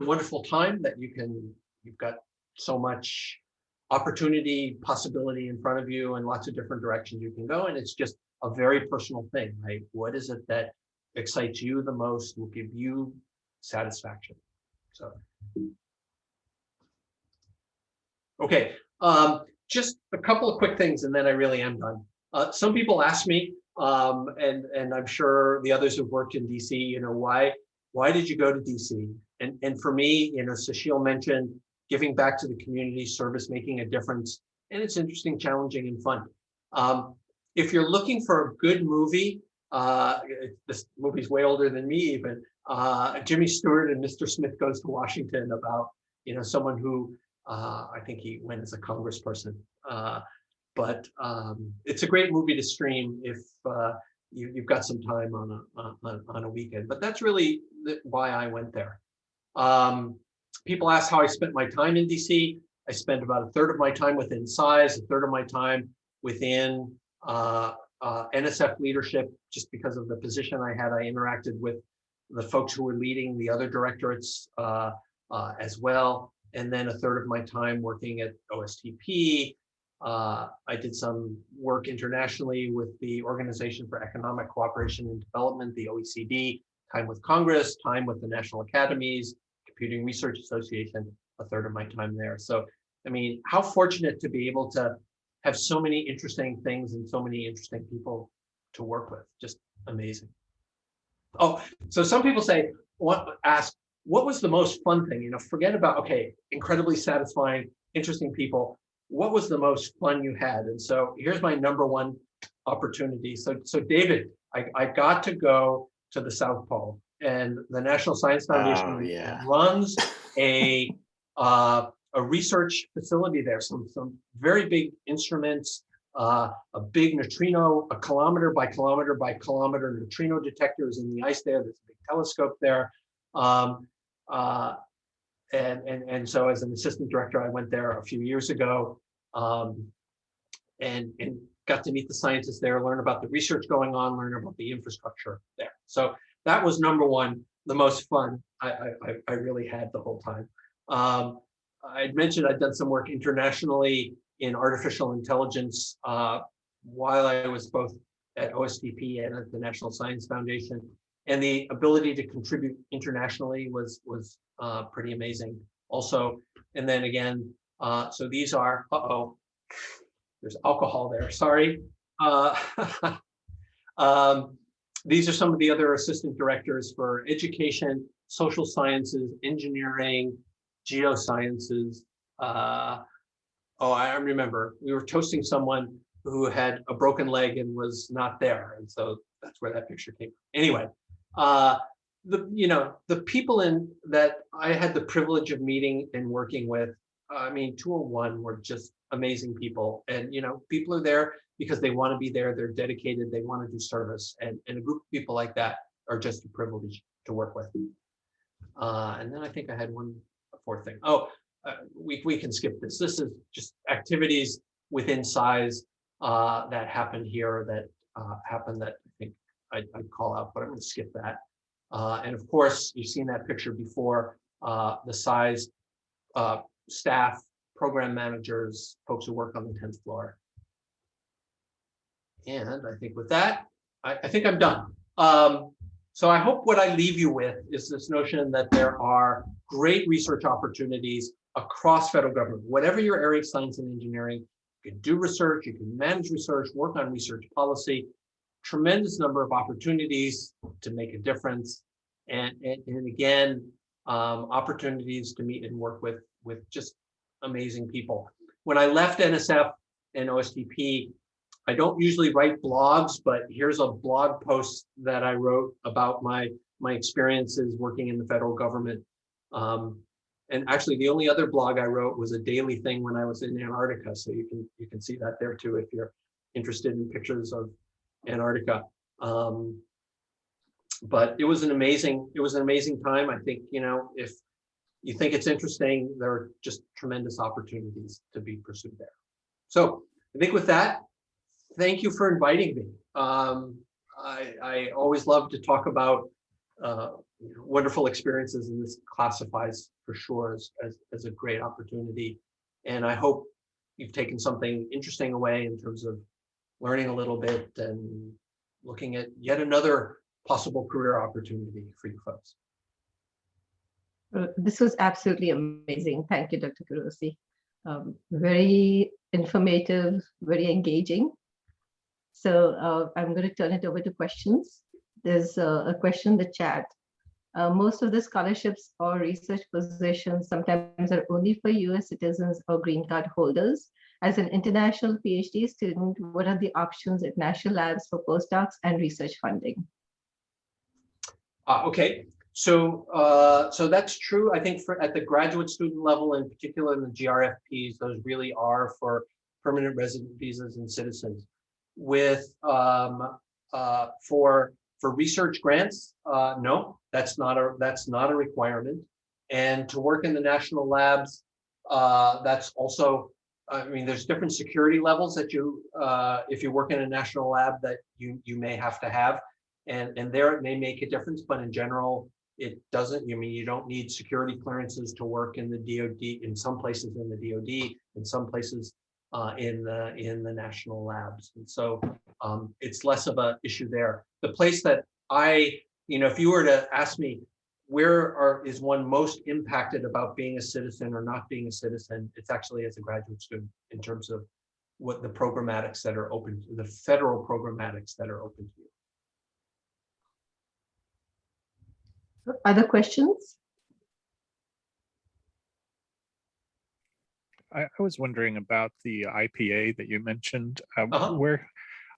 a wonderful time that you've got so much opportunity, possibility in front of you, and lots of different directions you can go. And it's just a very personal thing, right? What is it that excites you the most, will give you satisfaction? So, okay, just a couple of quick things, and then I really am done. Some people ask me, and I'm sure the others who've worked in DC, why did you go to DC? And for me, Sushil mentioned giving back to the community, service, making a difference. And it's interesting, challenging, and fun. If you're looking for a good movie, this movie's way older than me even, Jimmy Stewart and Mr. Smith Goes to Washington, about someone who I think he went as a congressperson. But it's a great movie to stream if you've got some time on a weekend. But that's really why I went there. People ask how I spent my time in DC. I spent about a third of my time within SIZE, a third of my time within NSF leadership. Just because of the position I had, I interacted with the folks who were leading the other directorates as well. And then a third of my time working at OSTP. I did some work internationally with the Organization for Economic Cooperation and Development, the OECD, time with Congress, time with the National Academies, Computing Research Association, a third of my time there. So, I mean, how fortunate to be able to have so many interesting things and so many interesting people to work with. Just amazing. Oh, so some people say, ask, what was the most fun thing? You know, forget about, okay, incredibly satisfying, interesting people. What was the most fun you had? And so here's my number one opportunity. So David, I got to go to the South Pole, and the National Science Foundation runs a research facility there. Some very big instruments, a big neutrino, a kilometer by kilometer by kilometer neutrino detectors in the ice there. There's a big telescope there. And so as an assistant director, I went there a few years ago and got to meet the scientists there, learn about the research going on, learn about the infrastructure there. So that was number one, the most fun I really had the whole time. I'd mentioned I'd done some work internationally in artificial intelligence while I was both at OSTP and at the National Science Foundation. And the ability to contribute internationally was pretty amazing also. And then again, so these are, there's alcohol there, sorry. These are some of the other assistant directors for education, social sciences, engineering, geosciences. I remember we were toasting someone who had a broken leg and was not there. And so that's where that picture came from. Anyway, the people that I had the privilege of meeting and working with, I mean, 201 were just amazing people. And, people are there because they want to be there. They're dedicated. They want to do service. And a group of people like that are just a privilege to work with. And then I think I had a fourth thing. We can skip this. This is just activities within SIZE that happened here that happened that I think I'd call out, but I'm going to skip that. And of course, you've seen that picture before, the SIZE staff, program managers, folks who work on the 10th floor. And I think with that, I think I'm done. So I hope what I leave you with is this notion that there are great research opportunities across federal government. Whatever your area of science and engineering, you can do research, you can manage research, work on research policy, tremendous number of opportunities to make a difference. And again, opportunities to meet and work with just amazing people. When I left NSF and OSTP, I don't usually write blogs, but here's a blog post that I wrote about my experiences working in the federal government. And actually, the only other blog I wrote was a daily thing when I was in Antarctica. So you can see that there too if you're interested in pictures of Antarctica. But it was an amazing time. I think, if you think it's interesting, there are just tremendous opportunities to be pursued there. So I think with that, thank you for inviting me. I always love to talk about wonderful experiences, and this classifies for sure as a great opportunity. And I hope you've taken something interesting away in terms of learning a little bit and looking at yet another possible career opportunity for you folks. This was absolutely amazing. Thank you, Dr. Kurose. Very informative, very engaging. So I'm going to turn it over to questions. There's a question in the chat. Most of the scholarships or research positions sometimes are only for US citizens or green card holders. As an international PhD student, what are the options at national labs for postdocs and research funding? Okay, so that's true. I think at the graduate student level, in particular in the GRFPs, those really are for permanent resident visas and citizens. With for research grants, no, that's not a requirement. And to work in the national labs, That's also, I mean, there's different security levels that you, if you work in a national lab that you may have to have. And there it may make a difference, but in general, it doesn't. I mean, you don't need security clearances to work in the DoD, in some places in the DoD, in some places in the national labs. And so it's less of an issue there. The place that if you were to ask me, is one most impacted about being a citizen or not being a citizen, it's actually as a graduate student in terms of what the programmatics that are open, the federal programmatics that are open to you. Other questions? I was wondering about the IPA that you mentioned. Uh-huh. Where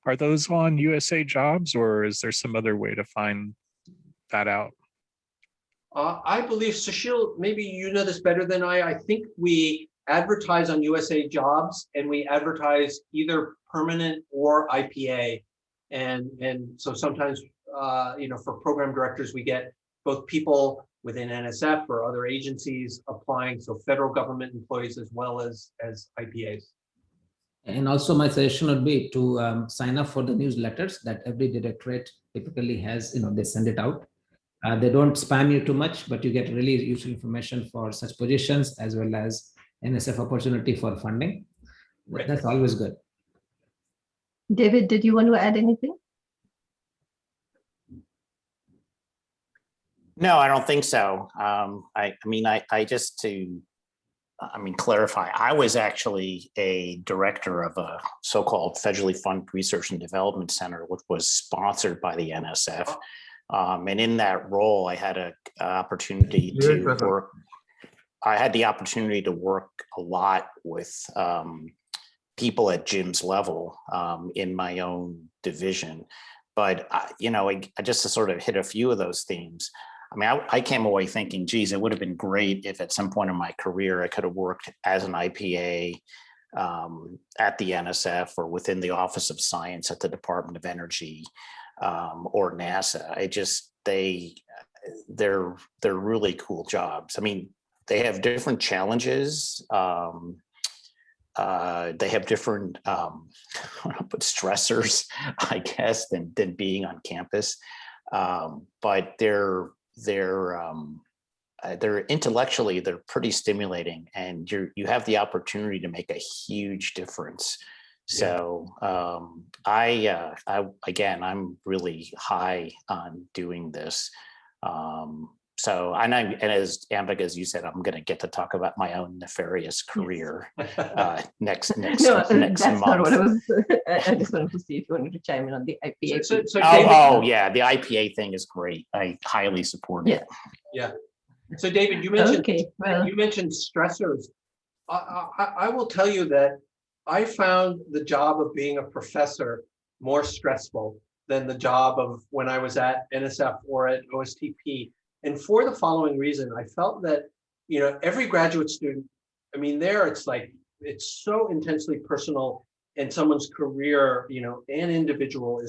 are those on USA Jobs, or is there some other way to find that out? I believe, Sushil, maybe you know this better than I. I think we advertise on USA Jobs, and we advertise either permanent or IPA. And so sometimes, for program directors, we get both people within NSF or other agencies applying, so federal government employees as well as IPAs. And also my suggestion would be to sign up for the newsletters that every directorate typically has, they send it out. They don't spam you too much, but you get really useful information for such positions as well as NSF opportunity for funding. Right. That's always good. David, did you want to add anything? No, I don't think so. Clarify, I was actually a director of a so-called federally funded research and development center, which was sponsored by the NSF. And in that role, I had an opportunity to work. I had the opportunity to work a lot with people at Jim's level in my own division. But, just to sort of hit a few of those themes, I came away thinking, geez, it would have been great if at some point in my career, I could have worked as an IPA at the NSF or within the Office of Science at the Department of Energy or NASA. They're really cool jobs. They have different challenges. They have different stressors, I guess, than being on campus. But they're intellectually, they're pretty stimulating, and you have the opportunity to make a huge difference. So I'm really high on doing this. And as Ambika, as you said, I'm going to get to talk about my own nefarious career next No, month. that's not what I was. I just wanted to see if you wanted to chime in on the IPA. So David, yeah, the IPA thing is great. I highly support it. Yeah. So David, you mentioned well, you mentioned stressors. I will tell you that I found the job of being a professor more stressful than the job of when I was at NSF or at OSTP. And for the following reason, I felt that, every graduate student, there it's like, it's so intensely personal, and someone's career, and individual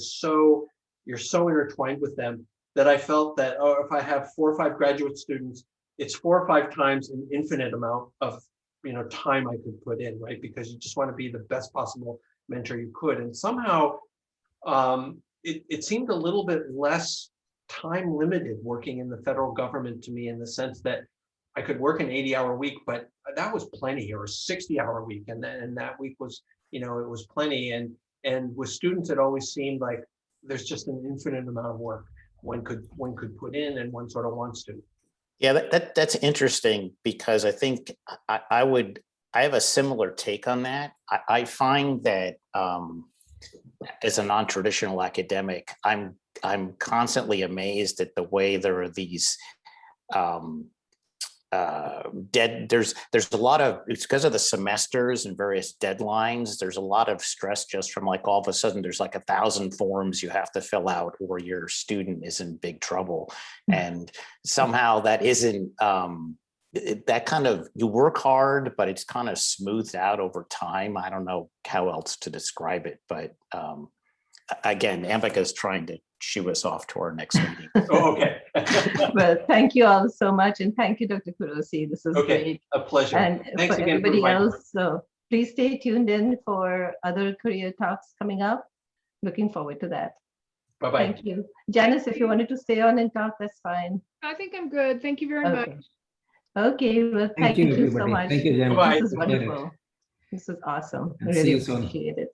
you're so intertwined with them, that I felt that, if I have 4 or 5 graduate students, it's 4 or 5 times an infinite amount of, time I could put in, right? Because you just want to be the best possible mentor you could. And somehow it seemed a little bit less time limited working in the federal government to me, in the sense that I could work an 80-hour week, but that was plenty, or a 60-hour week. And that week was, it was plenty. And with students, it always seemed like there's just an infinite amount of work one could put in, and one sort of wants to. Yeah, that's interesting, because I think I have a similar take on that. I find that as a non-traditional academic, I'm constantly amazed at the way there are these there's a lot of, it's because of the semesters and various deadlines. There's a lot of stress just from like, all of a sudden there's like 1,000 forms you have to fill out, or your student is in big trouble. And somehow that isn't that kind of, you work hard, but it's kind of smoothed out over time. I don't know how else to describe it, but again, Ambika's trying to shoo us off to our next meeting. Oh, okay. Well, thank you all so much. And thank you, Dr. Kurose. This is Okay, great. a pleasure. And Thanks for again for everybody inviting me. else, so please stay tuned in for other career talks coming up. Looking forward to that. Bye-bye. Thank you. Janice, if you wanted to stay on and talk, that's fine. I think I'm good. Thank you very much. Okay. Okay, well, Thank thank you, you so everybody. much. Thank you, Jen. Bye-bye. This is Appreciate it. wonderful. This is awesome. I And see really you soon. appreciate it.